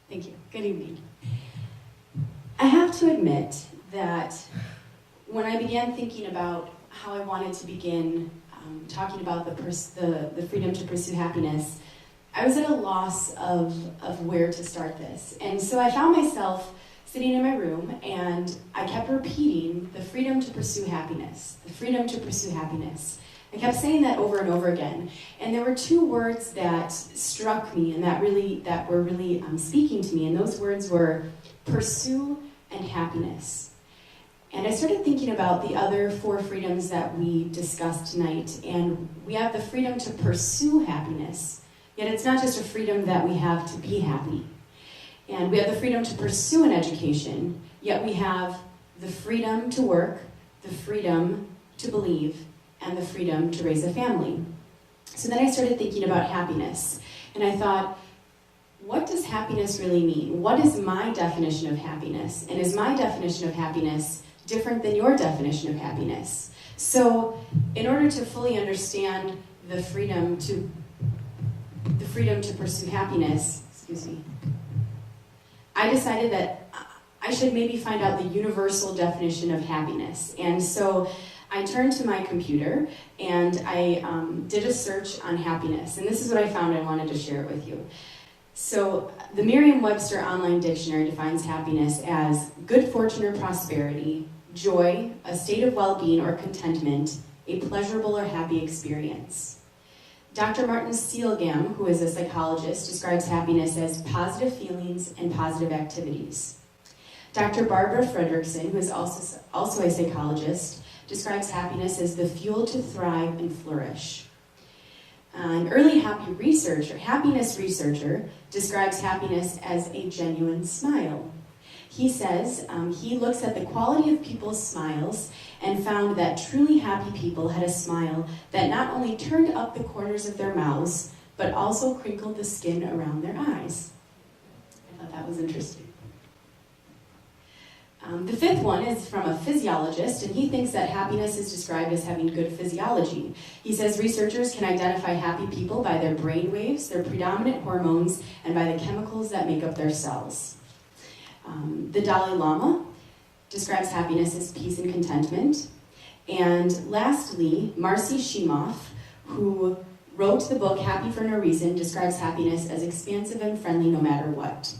Thank you. Good evening. I have to admit that when I began thinking about how I wanted to begin talking about the freedom to pursue happiness, I was at a loss of where to start this. And so I found myself sitting in my room, and I kept repeating the freedom to pursue happiness, the freedom to pursue happiness. I kept saying that over and over again. And there were two words that struck me and that were really speaking to me, and those words were pursue and happiness. And I started thinking about the other four freedoms that we discussed tonight, and we have the freedom to pursue happiness, yet it's not just a freedom that we have to be happy. And we have the freedom to pursue an education, yet we have the freedom to work, the freedom to believe, and the freedom to raise a family. So then I started thinking about happiness, and I thought, what does happiness really mean? What is my definition of happiness? And is my definition of happiness different than your definition of happiness? So in order to fully understand the freedom to pursue happiness, I decided that I should maybe find out the universal definition of happiness. And so I turned to my computer and I did a search on happiness. And this is what I found. I wanted to share it with you. So the Merriam-Webster Online Dictionary defines happiness as good fortune or prosperity, joy, a state of well-being or contentment, a pleasurable or happy experience. Dr. Martin Seligman, who is a psychologist, describes happiness as positive feelings and positive activities. Dr. Barbara Fredrickson, who is also a psychologist, describes happiness as the fuel to thrive and flourish. An early happiness researcher describes happiness as a genuine smile. He says he looks at the quality of people's smiles and found that truly happy people had a smile that not only turned up the corners of their mouths, but also crinkled the skin around their eyes. I thought that was interesting. The fifth one is from a physiologist, and he thinks that happiness is described as having good physiology. He says researchers can identify happy people by their brain waves, their predominant hormones, and by the chemicals that make up their cells. The Dalai Lama describes happiness as peace and contentment. And lastly, Marcy Shimoff, who wrote the book Happy for No Reason, describes happiness as expansive and friendly no matter what.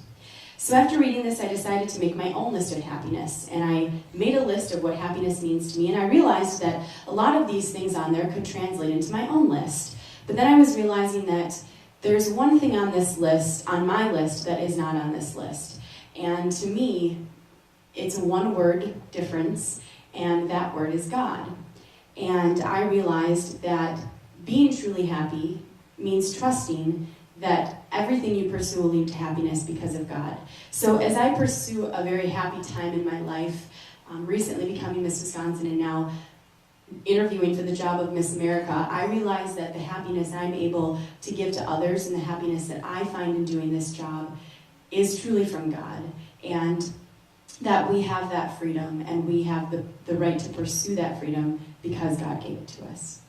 So after reading this, I decided to make my own list of happiness, and I made a list of what happiness means to me, and I realized that a lot of these things on there could translate into my own list. But then I was realizing that there's one thing on this list, on my list, that is not on this list. And to me, it's a one-word difference, and that word is God. And I realized that being truly happy means trusting that everything you pursue will lead to happiness because of God. So as I pursue a very happy time in my life, recently becoming Miss Wisconsin and now interviewing for the job of Miss America, I realize that the happiness I'm able to give to others and the happiness that I find in doing this job is truly from God, and that we have that freedom and we have the right to pursue that freedom because God gave it to us.